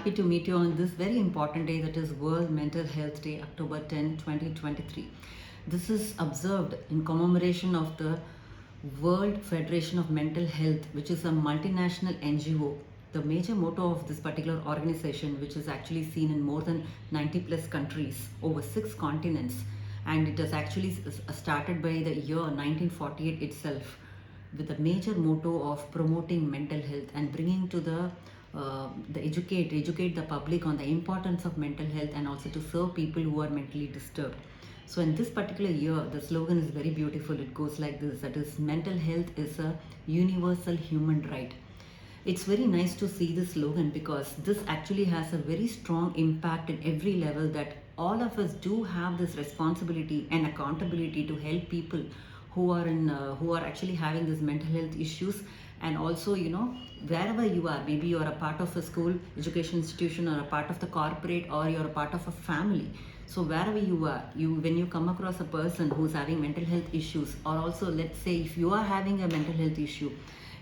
happy to meet you on this very important day, that is World Mental Health Day, October 10, 2023. This is observed in commemoration of the World Federation of Mental Health, which is a multinational NGO. The major motto of this particular organization, which is actually seen in more than 90 plus countries over 6 continents, and it was actually started by the year 1948 itself, with the major motto of promoting mental health and bringing to the educate the public on the importance of mental health, and also to serve people who are mentally disturbed. So in this particular year, the slogan is very beautiful. It goes like this, that is, mental health is a universal human right. It's very nice to see this slogan, because this actually has a very strong impact in every level, that all of us do have this responsibility and accountability to help people who are actually having these mental health issues. And also, wherever you are, maybe you are a part of a school education institution, or a part of the corporate, or you're a part of a family. So wherever you are, when you come across a person who's having mental health issues, or also, let's say, if you are having a mental health issue,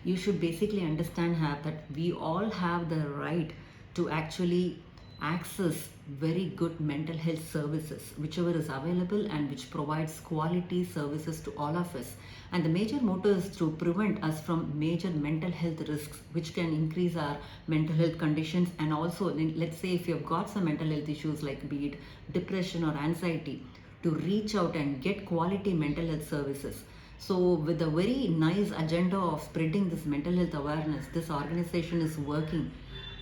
you should basically understand that we all have the right to actually access very good mental health services, whichever is available, and which provides quality services to all of us. And the major motto is to prevent us from major mental health risks, which can increase our mental health conditions. And also, let's say, if you've got some mental health issues, like be it depression or anxiety, to reach out and get quality mental health services. So with a very nice agenda of spreading this mental health awareness, this organization is working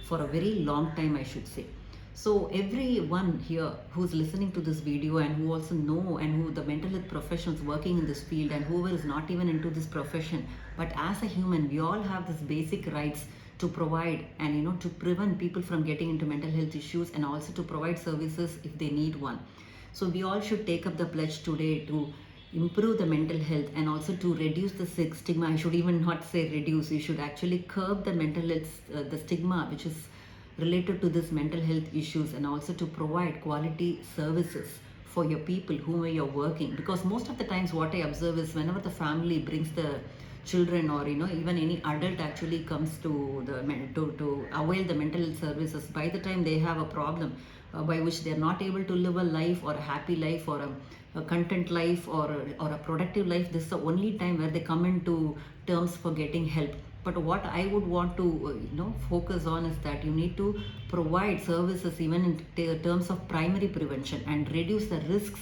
for a very long time, I should say. So everyone here who's listening to this video, and who also know, and who the mental health professionals working in this field, and whoever is not even into this profession, but as a human, we all have this basic rights to provide, and to prevent people from getting into mental health issues, and also to provide services if they need one. So we all should take up the pledge today to improve the mental health, and also to reduce the stigma. I should even not say reduce, you should actually curb the mental health, the stigma which is related to this mental health issues, and also to provide quality services for your people whom you're working. Because most of the times what I observe is, whenever the family brings the children, or even any adult actually comes to to avail the mental health services, by the time they have a problem, by which they are not able to live a life, or a happy life, or a content life, or a productive life, this is the only time where they come into terms for getting help. But what I would want to focus on is that you need to provide services even in terms of primary prevention, and reduce the risks,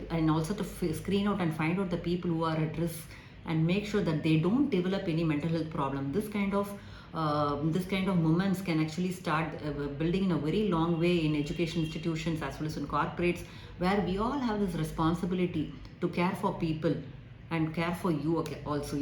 and also to screen out and find out the people who are at risk, and make sure that they don't develop any mental health problem. This kind of moments can actually start building in a very long way in education institutions as well as in corporates, where we all have this responsibility to care for people and care for you. Okay, also,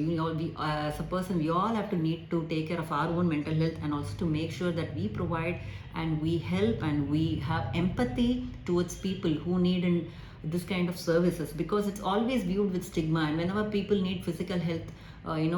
as a person, we all have to need to take care of our own mental health, and also to make sure that we provide, and we help, and we have empathy towards people who need this kind of services. Because it's always viewed with stigma, and whenever people need physical health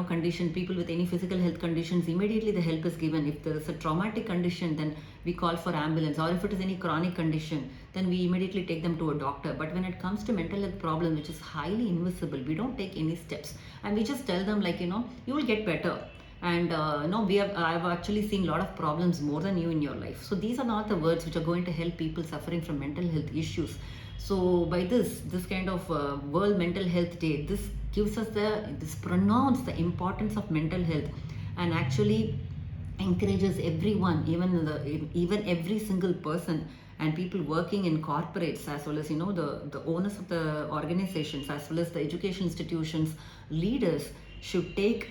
condition, people with any physical health conditions, immediately the help is given. If there is a traumatic condition, then we call for ambulance, or if it is any chronic condition, then we immediately take them to a doctor. But when it comes to mental health problem, which is highly invisible, we don't take any steps, and we just tell them, like, you will get better. And no, I've actually seen a lot of problems more than you in your life. So these are not the words which are going to help people suffering from mental health issues. So by this kind of World Mental Health Day, this gives us this pronounce the importance of mental health, and actually encourages everyone, even every single person, and people working in corporates, as well as the owners of the organizations, as well as the education institutions, leaders should take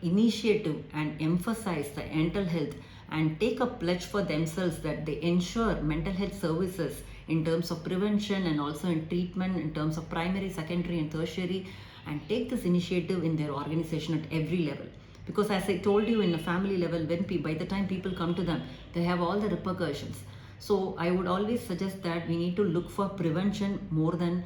initiative and emphasize the mental health, and take a pledge for themselves that they ensure mental health services in terms of prevention, and also in treatment in terms of primary, secondary, and tertiary, and take this initiative in their organization at every level. Because as I told you, in the family level, by the time people come to them, they have all the repercussions. So I would always suggest that we need to look for prevention more than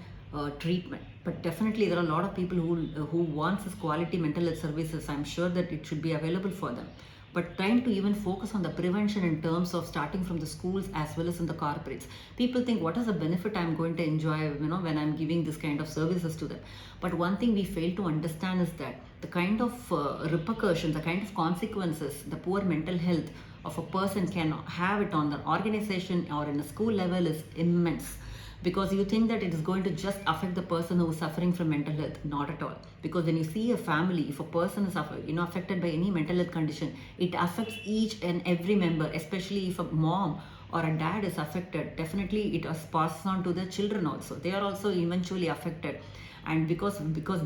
treatment. But definitely there are a lot of people who wants this quality mental health services. I'm sure that it should be available for them. But trying to even focus on the prevention in terms of starting from the schools as well as in the corporates. People think, what is the benefit I'm going to enjoy when I'm giving this kind of services to them? But one thing we fail to understand is that the kind of repercussions, the kind of consequences the poor mental health of a person can have it on the organization or in a school level is immense, because you think that it is going to just affect the person who is suffering from mental health. Not at all, because when you see a family, if a person is affected by any mental health condition, it affects each and every member, especially if a mom or a dad is affected. Definitely it is passed on to the children also. They are also eventually affected, and because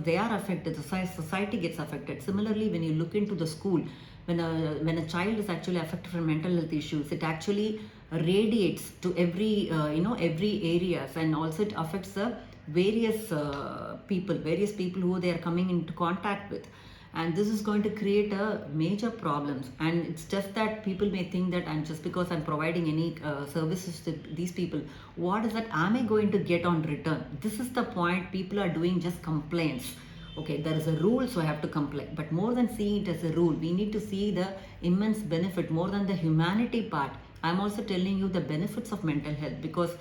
they are affected, the society gets affected. Similarly, when you look into the school, when a child is actually affected from mental health issues, it actually radiates to every areas, and also it affects the various people who they are coming into contact with, and this is going to create a major problems. And it's just that people may think that I'm just because I'm providing any services to these people, what is that am I going to get on return? This is the point. People are doing just complaints. Okay, there is a rule, so I have to comply. But more than seeing it as a rule, we need to see the immense benefit more than the humanity part. I'm also telling you the benefits of mental health, because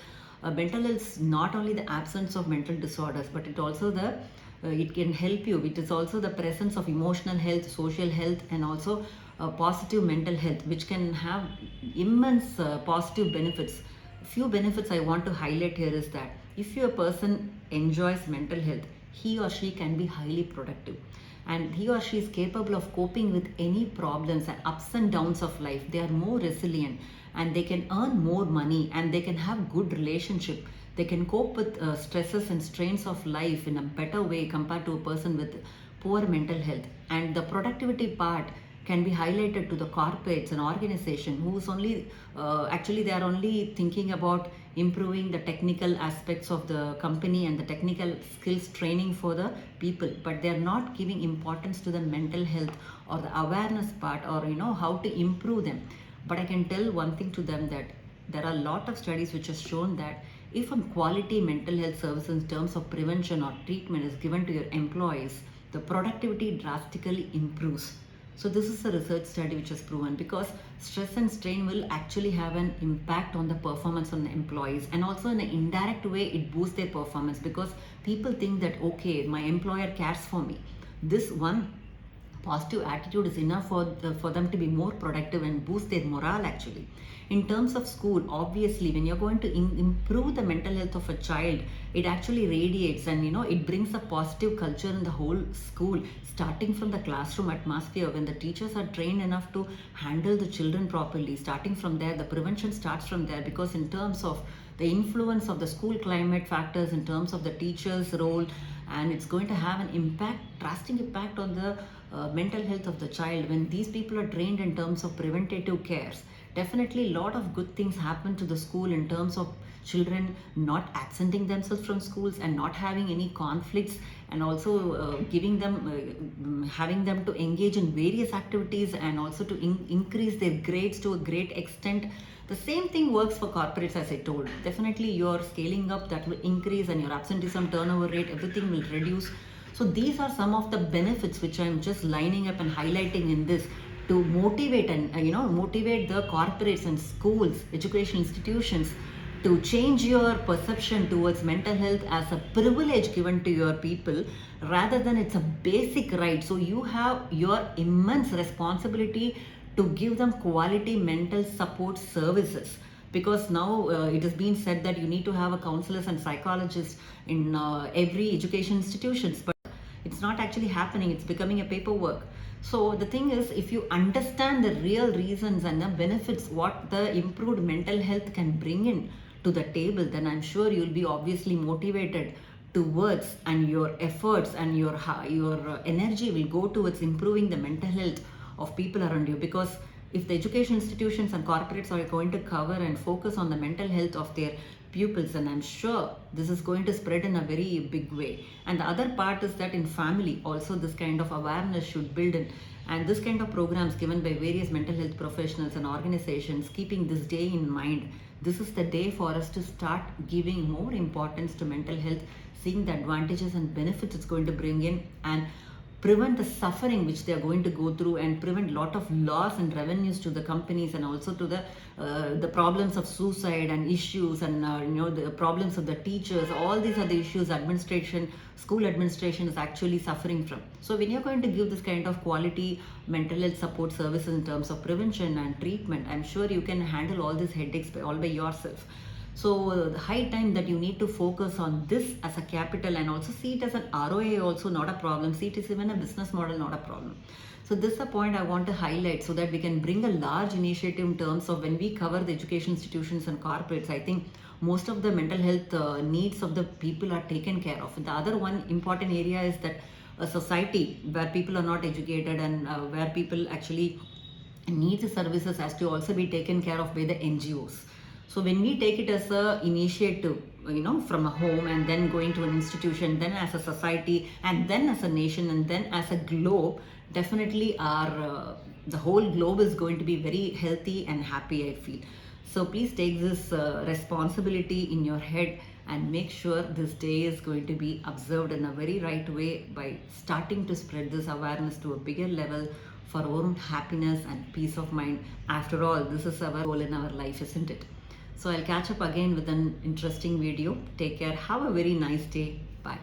mental health is not only the absence of mental disorders, but it can help you. It is also the presence of emotional health, social health, and also positive mental health, which can have immense positive benefits. Few benefits I want to highlight here is that if a person enjoys mental health, he or she can be highly productive, and he or she is capable of coping with any problems and ups and downs of life. They are more resilient, and they can earn more money, and they can have good relationship. They can cope with stresses and strains of life in a better way compared to a person with poor mental health. And the productivity part can be highlighted to the corporates and organization who's only actually they are only thinking about improving the technical aspects of the company and the technical skills training for the people, but they are not giving importance to the mental health or the awareness part, or how to improve them. But I can tell one thing to them, that there are a lot of studies which have shown that if a quality mental health service in terms of prevention or treatment is given to your employees, the productivity drastically improves. So this is a research study which has proven, because stress and strain will actually have an impact on the performance on the employees, and also in an indirect way it boosts their performance, because people think that okay, my employer cares for me. This one positive attitude is enough for them to be more productive and boost their morale actually. In terms of school, obviously when you're going to improve the mental health of a child, it actually radiates, and it brings a positive culture in the whole school, starting from the classroom atmosphere. When the teachers are trained enough to handle the children properly, starting from there, the prevention starts from there. Because in terms of the influence of the school climate factors, in terms of the teacher's role, and it's going to have an impact, drastic impact on the mental health of the child. When these people are trained in terms of preventative cares, definitely a lot of good things happen to the school, in terms of children not absenting themselves from schools and not having any conflicts, and also giving them having them to engage in various activities, and also to increase their grades to a great extent. The same thing works for corporates, as I told. Definitely your scaling up, that will increase, and your absenteeism, turnover rate, everything will reduce. So these are some of the benefits which I'm just lining up and highlighting in this, to motivate and motivate the corporates and schools, education institutions, to change your perception towards mental health as a privilege given to your people, rather than it's a basic right. So you have your immense responsibility to give them quality mental support services, because now it has been said that you need to have a counselors and psychologists in every education institutions, but it's not actually happening. It's becoming a paperwork. So the thing is, if you understand the real reasons and the benefits, what the improved mental health can bring in to the table, then I'm sure you'll be obviously motivated towards, and your efforts and your energy will go towards improving the mental health of people around you. Because if the education institutions and corporates are going to cover and focus on the mental health of their pupils, and I'm sure this is going to spread in a very big way. And the other part is that in family also this kind of awareness should build in, and this kind of programs given by various mental health professionals and organizations, keeping this day in mind. This is the day for us to start giving more importance to mental health, seeing the advantages and benefits it's going to bring in, and prevent the suffering which they are going to go through, and prevent lot of loss and revenues to the companies, and also to the problems of suicide and issues, and the problems of the teachers. All these are the issues administration, school administration is actually suffering from. So when you're going to give this kind of quality mental health support services in terms of prevention and treatment, I'm sure you can handle all these headaches all by yourself. So the high time that you need to focus on this as a capital, and also see it as an ROA also not a problem. See it is even a business model, not a problem. So this is a point I want to highlight, so that we can bring a large initiative in terms of when we cover the education institutions and corporates. I think most of the mental health needs of the people are taken care of. The other one important area is that a society where people are not educated, and where people actually need the services has to also be taken care of by the NGOs. So when we take it as a initiative, from a home, and then going to an institution, then as a society, and then as a nation, and then as a globe, definitely our the whole globe is going to be very healthy and happy, I feel. So please take this responsibility in your head, and make sure this day is going to be observed in a very right way, by starting to spread this awareness to a bigger level for our own happiness and peace of mind. After all, this is our goal in our life, isn't it? So I'll catch up again with an interesting video. Take care. Have a very nice day. Bye.